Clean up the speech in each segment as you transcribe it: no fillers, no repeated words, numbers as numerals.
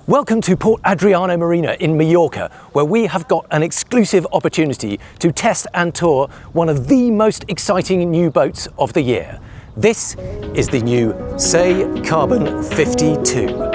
Welcome to Port Adriano Marina in Mallorca, where we have got an exclusive opportunity to test and tour one of the most exciting new boats of the year. This is the new SAY Carbon 52.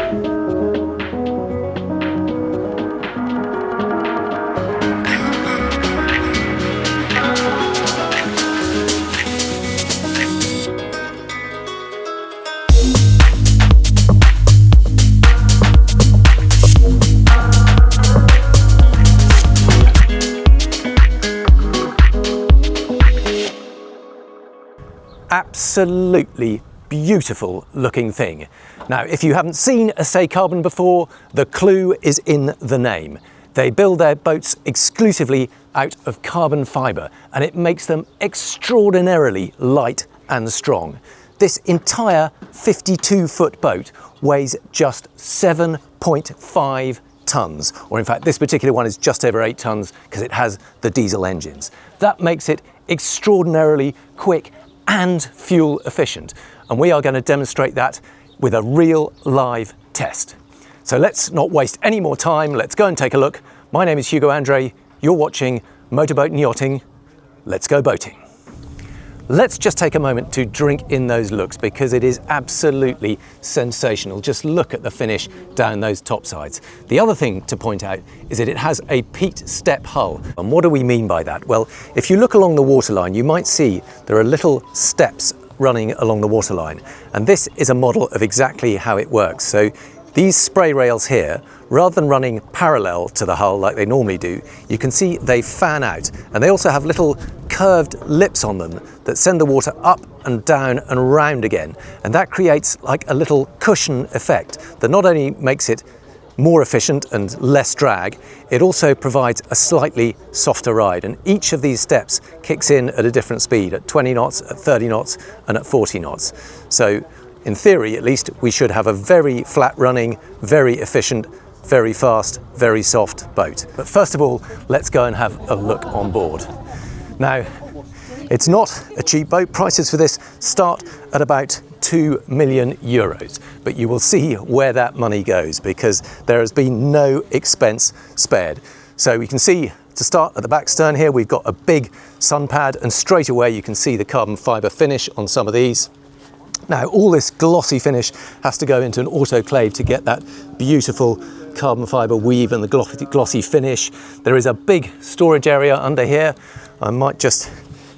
Absolutely beautiful looking thing. Now, if you haven't seen a SAY Carbon before, the clue is in the name. They build their boats exclusively out of carbon fibre, and it makes them extraordinarily light and strong. This entire 52-foot boat weighs just 7.5 tons, or in fact this particular one is just over 8 tons because it has the diesel engines. That makes it extraordinarily quick and fuel efficient, and we are going to demonstrate that with a real live test. So let's not waste any more time, let's go and take a look. My name is Hugo Andre, you're watching Motorboat and Yachting. Let's go boating. Let's just take a moment to drink in those looks because it is absolutely sensational. Just look at the finish down those top sides. The other thing to point out is that it has a peat step hull. And what do we mean by that? Well, if you look along the waterline, you might see there are little steps running along the waterline. And this is a model of exactly how it works. So these spray rails here, rather than running parallel to the hull like they normally do, you can see they fan out, and they also have little curved lips on them that send the water up and down and round again, and that creates like a little cushion effect that not only makes it more efficient and less drag, it also provides a slightly softer ride. And each of these steps kicks in at a different speed, at 20 knots, at 30 knots and at 40 knots. So in theory, at least, we should have a very flat running, very efficient, very fast, very soft boat. But first of all, let's go and have a look on board. Now, it's not a cheap boat. Prices for this start at about 2 million euros, but you will see where that money goes because there has been no expense spared. So we can see, to start at the back stern here, we've got a big sun pad, and straight away you can see the carbon fibre finish on some of these. Now, all this glossy finish has to go into an autoclave to get that beautiful carbon fibre weave and the glossy finish. There is a big storage area under here. I might just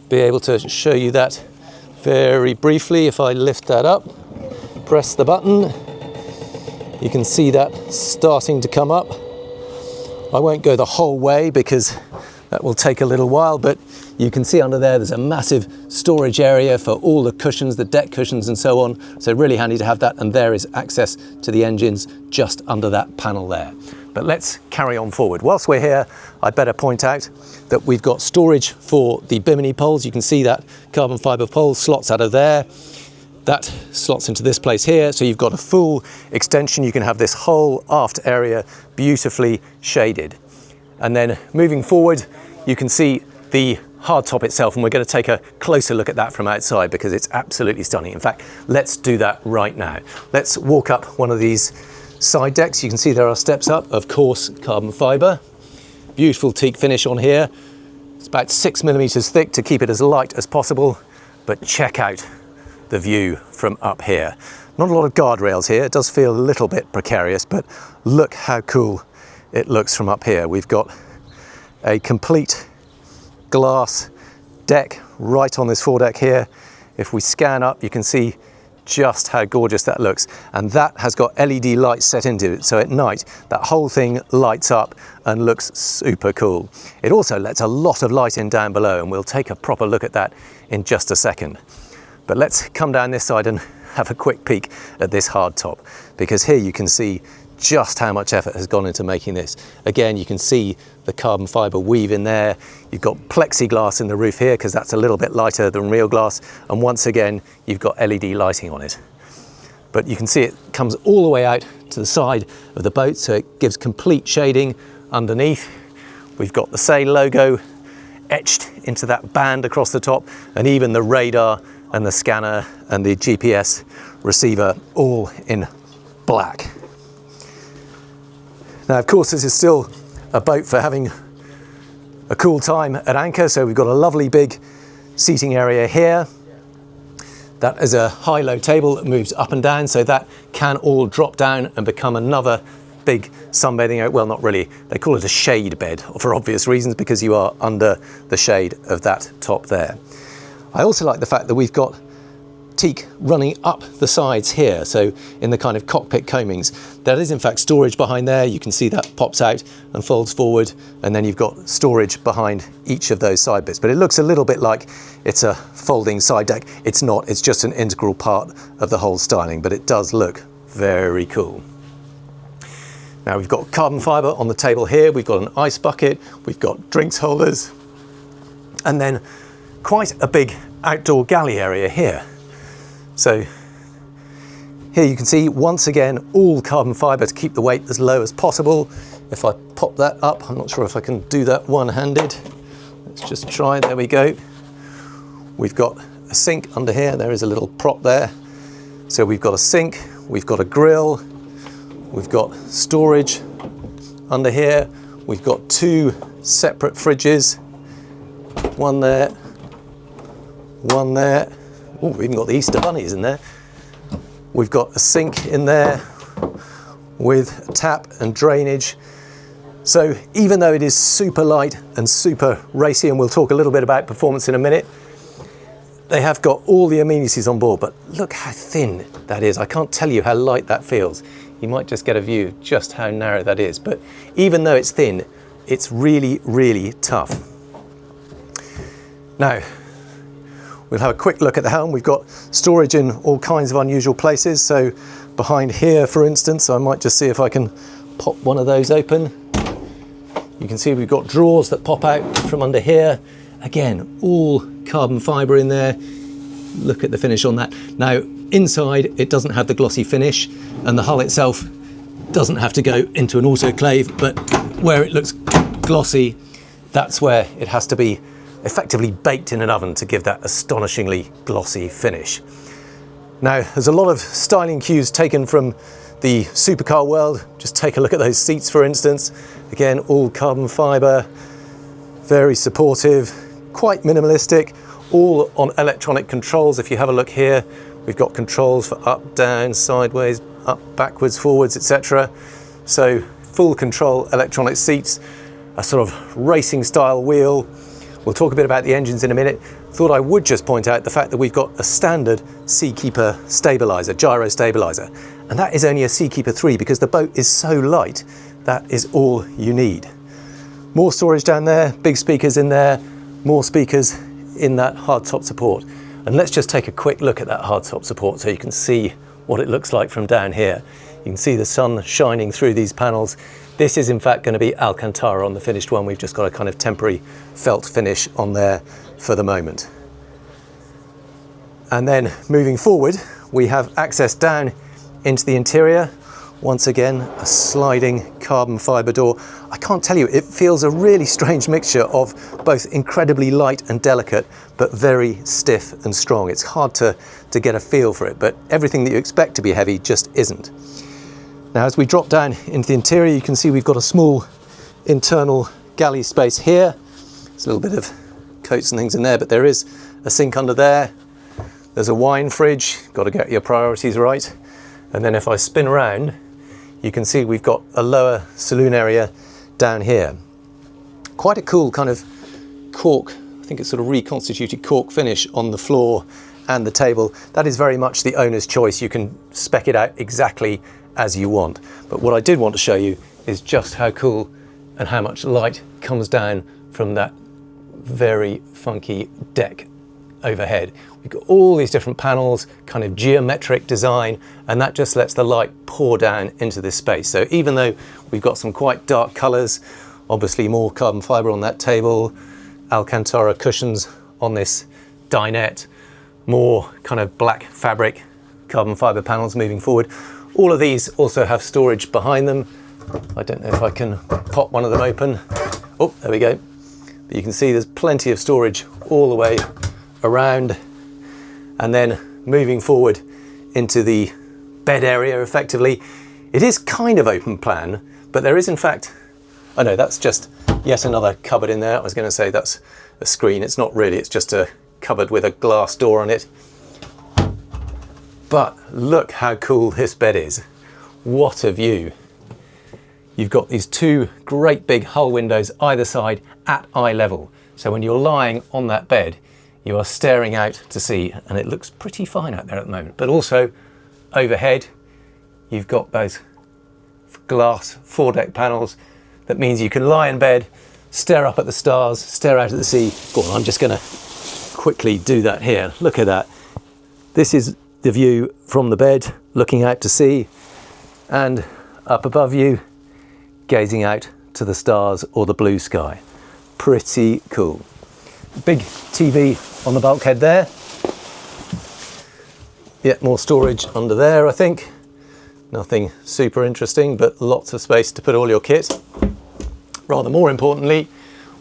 be able to show you that very briefly. If I lift that up, press the button, you can see that starting to come up. I won't go the whole way because that will take a little while, but you can see under there's a massive storage area for all the cushions, the deck cushions and so on. So really handy to have that, and there is access to the engines just under that panel there. But let's carry on forward. Whilst we're here, I'd better point out that we've got storage for the bimini poles. You can see that carbon fibre pole slots out of there. That slots into this place here. So you've got a full extension. You can have this whole aft area beautifully shaded. And then moving forward, you can see the hardtop itself, and we're going to take a closer look at that from outside because it's absolutely stunning. In fact, let's do that right now. Let's walk up one of these side decks. You can see there are steps up, of course, carbon fibre. Beautiful teak finish on here. It's about 6 millimeters thick to keep it as light as possible, but check out the view from up here. Not a lot of guardrails here. It does feel a little bit precarious, but look how cool it looks from up here. We've got a complete glass deck right on this foredeck here. If we scan up, you can see just how gorgeous that looks, and that has got LED lights set into it, so at night that whole thing lights up and looks super cool. It also lets a lot of light in down below, and we'll take a proper look at that in just a second. But let's come down this side and have a quick peek at this hard top, because here you can see just how much effort has gone into making this. Again, you can see the carbon fibre weave in there. You've got plexiglass in the roof here because that's a little bit lighter than real glass, and once again you've got LED lighting on it. But you can see it comes all the way out to the side of the boat, so it gives complete shading underneath. We've got the SAY logo etched into that band across the top, and even the radar and the scanner and the GPS receiver all in black. Now, of course, this is still a boat for having a cool time at anchor. So we've got a lovely big seating area here. That is a high-low table that moves up and down, so that can all drop down and become another big sunbathing area. Well, not really. They call it a shade bed for obvious reasons, because you are under the shade of that top there. I also like the fact that we've got teak running up the sides here, so in the kind of cockpit coamings. There is in fact storage behind there. You can see that pops out and folds forward, and then you've got storage behind each of those side bits. But it looks a little bit like it's a folding side deck. It's not, it's just an integral part of the whole styling, but it does look very cool. Now we've got carbon fibre on the table here, we've got an ice bucket, we've got drinks holders, and then quite a big outdoor galley area here. So here you can see, once again, all carbon fibre to keep the weight as low as possible. If I pop that up, I'm not sure if I can do that one-handed. Let's just try, there we go. We've got a sink under here, there is a little prop there. So we've got a sink, we've got a grill, we've got storage under here. We've got two separate fridges, one there, one there. Oh, we've even got the Easter bunnies in there. We've got a sink in there with a tap and drainage. So even though it is super light and super racy, and we'll talk a little bit about performance in a minute, they have got all the amenities on board, but look how thin that is. I can't tell you how light that feels. You might just get a view of just how narrow that is. But even though it's thin, it's really, really tough. Now, we'll have a quick look at the helm. We've got storage in all kinds of unusual places. So behind here, for instance, I might just see if I can pop one of those open. You can see we've got drawers that pop out from under here. Again, all carbon fibre in there. Look at the finish on that. Now, inside, it doesn't have the glossy finish, and the hull itself doesn't have to go into an autoclave, but where it looks glossy, that's where it has to be effectively baked in an oven to give that astonishingly glossy finish. Now, there's a lot of styling cues taken from the supercar world. Just take a look at those seats, for instance. Again, all carbon fibre, very supportive, quite minimalistic, all on electronic controls. If you have a look here, we've got controls for up, down, sideways, up, backwards, forwards, etc. So full control electronic seats, a sort of racing style wheel. We'll talk a bit about the engines in a minute. Thought I would just point out the fact that we've got a standard Seakeeper stabilizer, gyro stabilizer, and that is only a Seakeeper 3 because the boat is so light. That is all you need. More storage down there, big speakers in there, more speakers in that hardtop support. And let's just take a quick look at that hardtop support so you can see what it looks like from down here. You can see the sun shining through these panels. This is in fact going to be Alcantara on the finished one. We've just got a kind of temporary felt finish on there for the moment. And then moving forward, we have access down into the interior. Once again, a sliding carbon fibre door. I can't tell you, it feels a really strange mixture of both incredibly light and delicate, but very stiff and strong. It's hard to get a feel for it, but everything that you expect to be heavy just isn't. Now, as we drop down into the interior, you can see we've got a small internal galley space here. There's a little bit of coats and things in there, but there is a sink under there. There's a wine fridge, got to get your priorities right. And then if I spin around, you can see we've got a lower saloon area down here. Quite a cool kind of cork, I think it's sort of reconstituted cork finish on the floor and the table. That is very much the owner's choice. You can spec it out exactly as you want. But what I did want to show you is just how cool and how much light comes down from that very funky deck overhead. We've got all these different panels, kind of geometric design, and that just lets the light pour down into this space. So even though we've got some quite dark colors, obviously more carbon fiber on that table, Alcantara cushions on this dinette, more kind of black fabric carbon fiber panels moving forward. All of these also have storage behind them. I don't know if I can pop one of them open. Oh, there we go. But you can see there's plenty of storage all the way around. And then moving forward into the bed area effectively, It is kind of open plan, but there is in fact, oh no, that's just yet another cupboard in there. I was going to say that's a screen. It's not really, it's just a cupboard with a glass door on it. But look how cool this bed is. What a view. You've got these two great big hull windows either side at eye level. So when you're lying on that bed, you are staring out to sea, and it looks pretty fine out there at the moment. But also overhead, you've got both glass foredeck panels. That means you can lie in bed, stare up at the stars, stare out at the sea. Go on, I'm just gonna quickly do that here. Look at that. This is the view from the bed, looking out to sea, and up above you, gazing out to the stars or the blue sky. Pretty cool. Big TV on the bulkhead there. Yet more storage under there, I think. Nothing super interesting, but lots of space to put all your kit. Rather more importantly,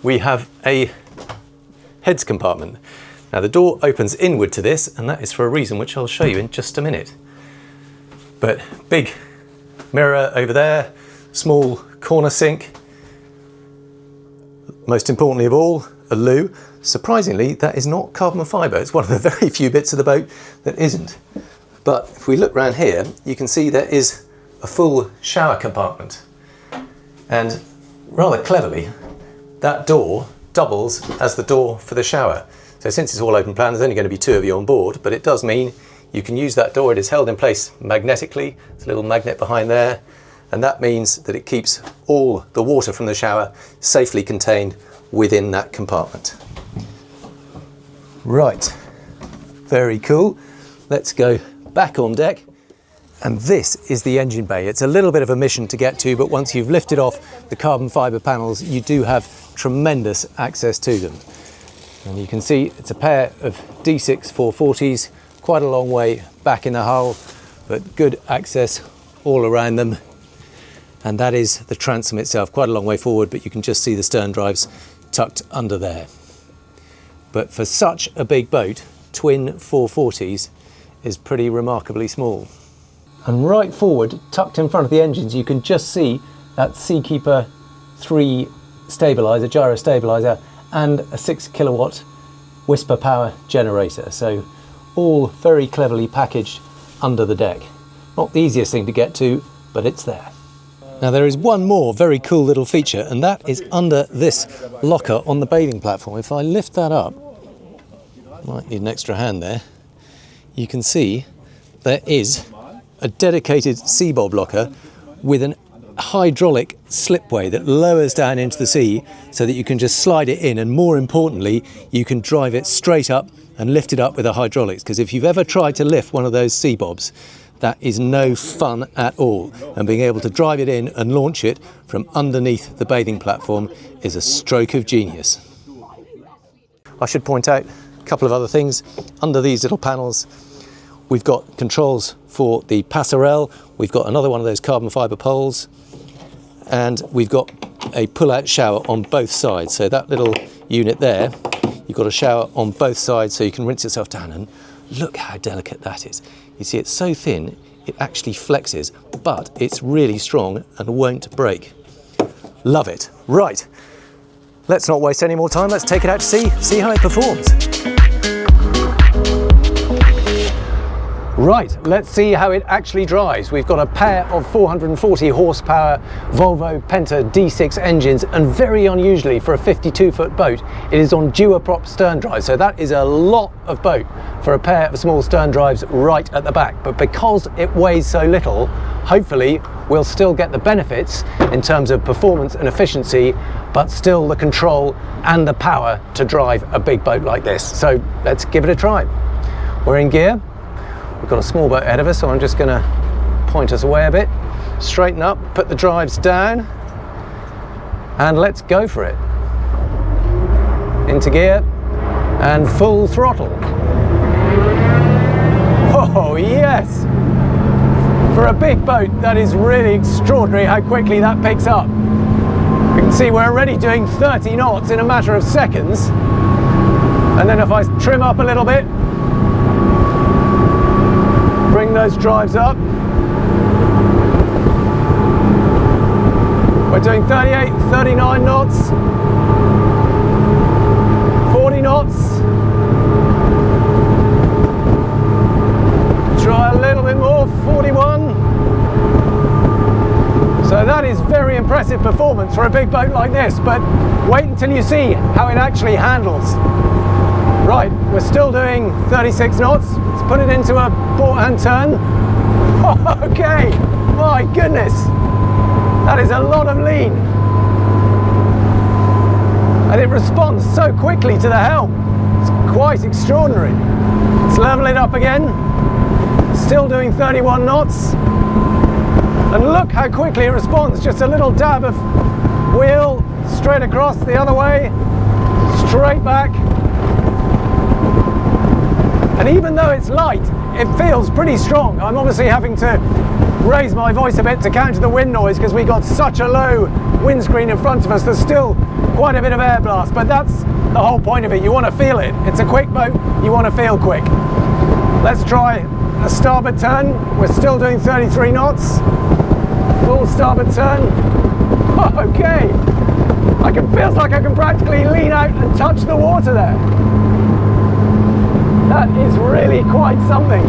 we have a heads compartment. Now the door opens inward to this, and that is for a reason which I'll show you in just a minute. But big mirror over there, small corner sink. Most importantly of all, a loo. Surprisingly, that is not carbon fibre. It's one of the very few bits of the boat that isn't. But if we look around here, you can see there is a full shower compartment. And rather cleverly, that door doubles as the door for the shower. So since it's all open plan, there's only going to be two of you on board, but it does mean you can use that door. It is held in place magnetically. There's a little magnet behind there. And that means that it keeps all the water from the shower safely contained within that compartment. Right, very cool. Let's go back on deck. And this is the engine bay. It's a little bit of a mission to get to, but once you've lifted off the carbon fibre panels, you do have tremendous access to them. And you can see it's a pair of D6 440s, quite a long way back in the hull, but good access all around them. And that is the transom itself, quite a long way forward, but you can just see the stern drives tucked under there. But for such a big boat, twin 440s is pretty remarkably small. And right forward, tucked in front of the engines, you can just see that Seakeeper 3 stabilizer, gyro stabilizer, and a 6 kilowatt Whisper power generator. So all very cleverly packaged under the deck. Not the easiest thing to get to, but it's there. Now there is one more very cool little feature, and that is under this locker on the bathing platform. If I lift that up, might need an extra hand there, you can see there is a dedicated Seabob locker with an hydraulic slipway that lowers down into the sea so that you can just slide it in, and more importantly, you can drive it straight up and lift it up with the hydraulics, because if you've ever tried to lift one of those Seabobs, that is no fun at all, and being able to drive it in and launch it from underneath the bathing platform is a stroke of genius. I should point out a couple of other things. Under these little panels, we've got controls for the passerelle, we've got another one of those carbon fibre poles, and we've got a pull-out shower on both sides. So that little unit there, you've got a shower on both sides so you can rinse yourself down, and look how delicate that is. You see, it's so thin, it actually flexes, but it's really strong and won't break. Love it. Right, let's not waste any more time. Let's take it out to sea, see how it performs. Right, let's see how it actually drives. We've got a pair of 440 horsepower Volvo Penta D6 engines, and very unusually for a 52-foot boat, it is on dual-prop stern drive. So that is a lot of boat for a pair of small stern drives right at the back. But because it weighs so little, hopefully we'll still get the benefits in terms of performance and efficiency, but still the control and the power to drive a big boat like this. So let's give it a try. We're in gear. We've got a small boat ahead of us, so I'm just going to point us away a bit, straighten up, put the drives down, and let's go for it. Into gear and full throttle. Oh yes! For a big boat, that is really extraordinary how quickly that picks up. You can see we're already doing 30 knots in a matter of seconds. And then if I trim up a little bit, bring those drives up, doing 38, 39 knots, 40 knots. Try a little bit more, 41. So that is very impressive performance for a big boat like this, but wait until you see how it actually handles. Right, we're still doing 36 knots. Let's put it into a port hand turn. Okay, my goodness, that is a lot of lean. And it responds so quickly to the helm. It's quite extraordinary. Let's level it up again. Still doing 31 knots. And look how quickly it responds. Just a little dab of wheel, straight across the other way, straight back. And even though it's light, it feels pretty strong. I'm obviously having to raise my voice a bit to counter the wind noise because we got such a low windscreen in front of us. There's still quite a bit of air blast, but that's the whole point of it. You want to feel it. It's a quick boat, you want to feel quick. Let's try a starboard turn. We're still doing 33 knots. Full starboard turn. Okay. Feels like I can practically lean out and touch the water there. That is really quite something.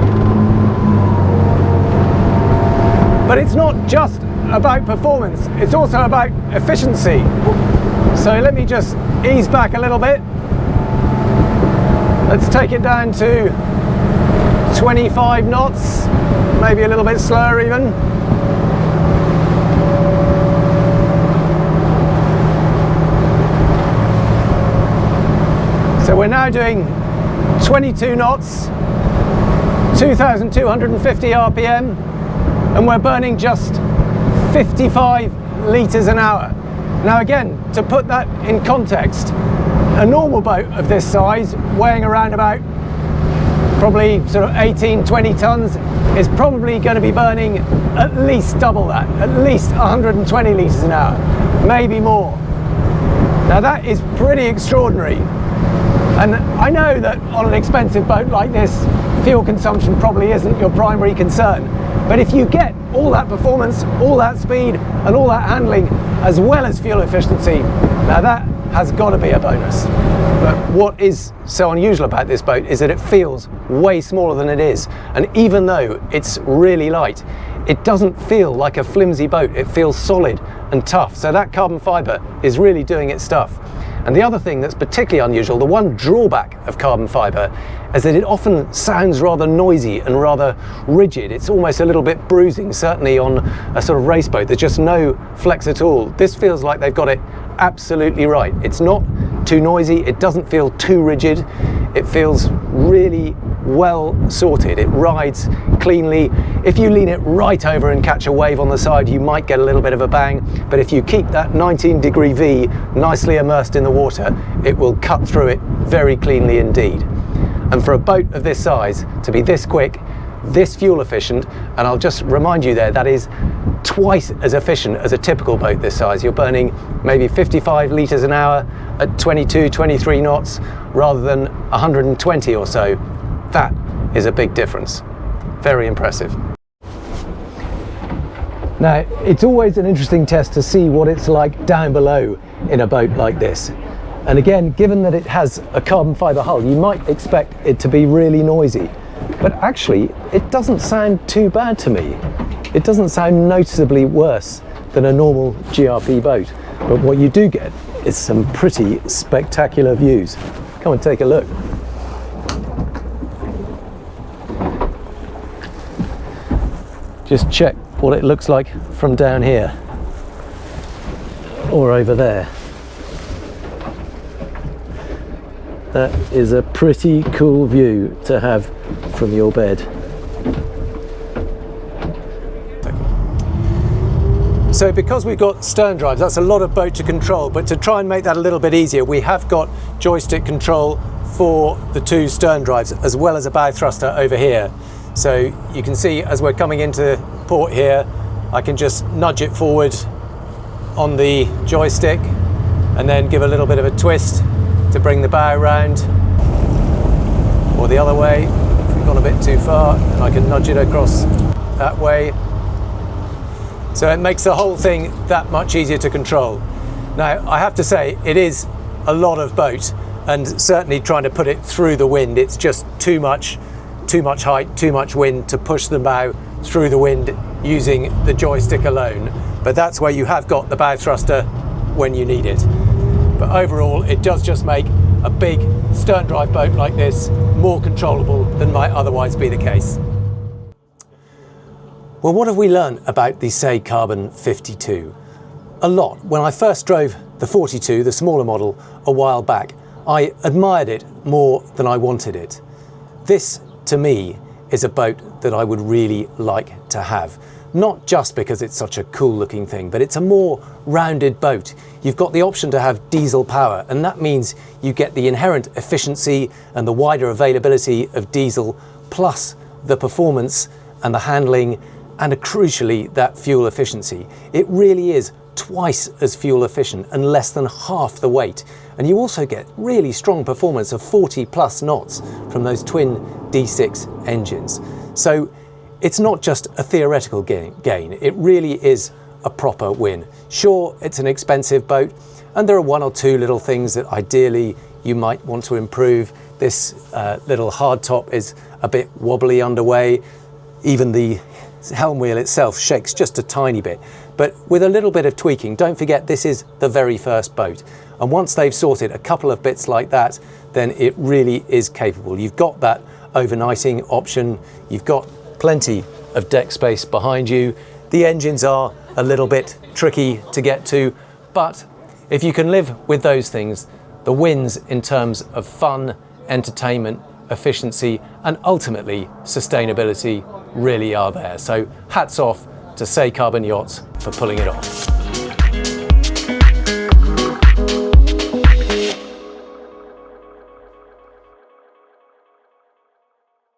But it's not just about performance, it's also about efficiency. So let me just ease back a little bit. Let's take it down to 25 knots, maybe a little bit slower even. So we're now doing 22 knots, 2,250 RPM, and we're burning just 55 litres an hour. Now again, to put that in context, a normal boat of this size, weighing around about probably sort of 18, 20 tons, is probably going to be burning at least double that, at least 120 litres an hour, maybe more. Now that is pretty extraordinary. And I know that on an expensive boat like this, fuel consumption probably isn't your primary concern. But if you get all that performance, all that speed, and all that handling, as well as fuel efficiency, now that has got to be a bonus. But what is so unusual about this boat is that it feels way smaller than it is. And even though it's really light, it doesn't feel like a flimsy boat. It feels solid and tough. So that carbon fibre is really doing its stuff. And the other thing that's particularly unusual, the one drawback of carbon fibre, is that it often sounds rather noisy and rather rigid. It's almost a little bit bruising, certainly on a sort of race boat. There's just no flex at all. This feels like they've got it absolutely right. It's not too noisy, it doesn't feel too rigid, it feels really well sorted. It rides cleanly. If you lean it right over and catch a wave on the side, you might get a little bit of a bang, but if you keep that 19-degree V nicely immersed in the water, it will cut through it very cleanly indeed. And for a boat of this size to be this quick, this fuel efficient, and I'll just remind you there, that is twice as efficient as a typical boat this size. You're burning maybe 55 litres an hour at 22, 23 knots rather than 120 or so. That is a big difference. Very impressive. Now, it's always an interesting test to see what it's like down below in a boat like this. And again, given that it has a carbon fibre hull, you might expect it to be really noisy. But actually, it doesn't sound too bad to me. It doesn't sound noticeably worse than a normal GRP boat. But what you do get is some pretty spectacular views. Come and take a look. Just check what it looks like from down here or over there. That is a pretty cool view to have from your bed. So because we've got stern drives, that's a lot of boat to control, but to try and make that a little bit easier, we have got joystick control for the two stern drives as well as a bow thruster over here. So you can see as we're coming into port here, I can just nudge it forward on the joystick and then give a little bit of a twist to bring the bow round, or the other way if we've gone a bit too far, and I can nudge it across that way. So it makes the whole thing that much easier to control. Now, I have to say, it is a lot of boat, and certainly trying to put it through the wind, it's just too much height, too much wind to push the bow through the wind using the joystick alone. But that's where you have got the bow thruster when you need it. But overall, it does just make a big stern drive boat like this more controllable than might otherwise be the case. Well, what have we learned about the SAY Carbon 52? A lot. When I first drove the 42, the smaller model, a while back, I admired it more than I wanted it. This, to me, is a boat that I would really like to have. Not just because it's such a cool looking thing, but it's a more rounded boat. You've got the option to have diesel power, and that means you get the inherent efficiency and the wider availability of diesel, plus the performance and the handling, and crucially, that fuel efficiency. It really is twice as fuel efficient and less than half the weight. And you also get really strong performance of 40 plus knots from those twin D6 engines. So it's not just a theoretical gain, it really is a proper win. Sure, it's an expensive boat, and there are one or two little things that ideally you might want to improve. This little hardtop is a bit wobbly underway. Even the helm wheel itself shakes just a tiny bit. But with a little bit of tweaking, don't forget this is the very first boat. And once they've sorted a couple of bits like that, then it really is capable. You've got that overnighting option, you've got plenty of deck space behind you. The engines are a little bit tricky to get to, but if you can live with those things, the wins in terms of fun, entertainment, efficiency, and ultimately sustainability really are there. So hats off to SAY Carbon Yachts for pulling it off.